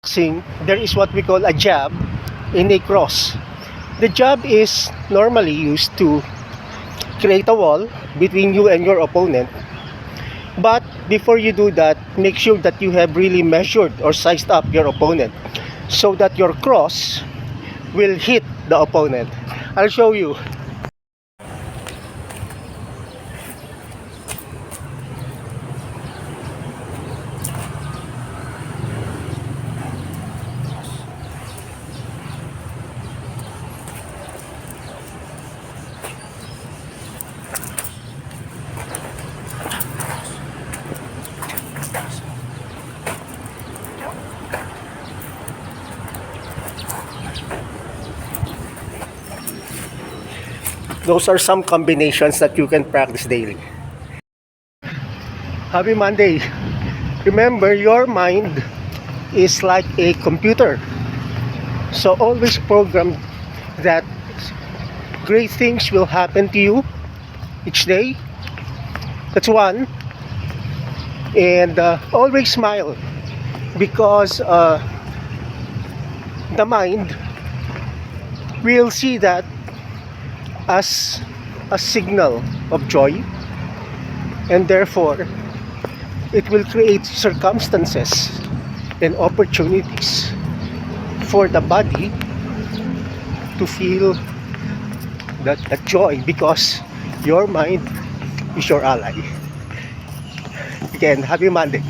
There is what we call a jab in a cross. The jab is normally used to create a wall between you and your opponent. But before you do that, make sure that you have really measured or sized up your opponent so that your cross will hit the opponent. I'll show you. Those are some combinations that you can practice daily. Happy Monday. Remember, your mind is like a computer. So always program that great things will happen to you each day. That's one. And always smile, because the mind will see that as a signal of joy, and therefore it will create circumstances and opportunities for the body to feel that joy, because your mind is your ally. Again, happy Monday.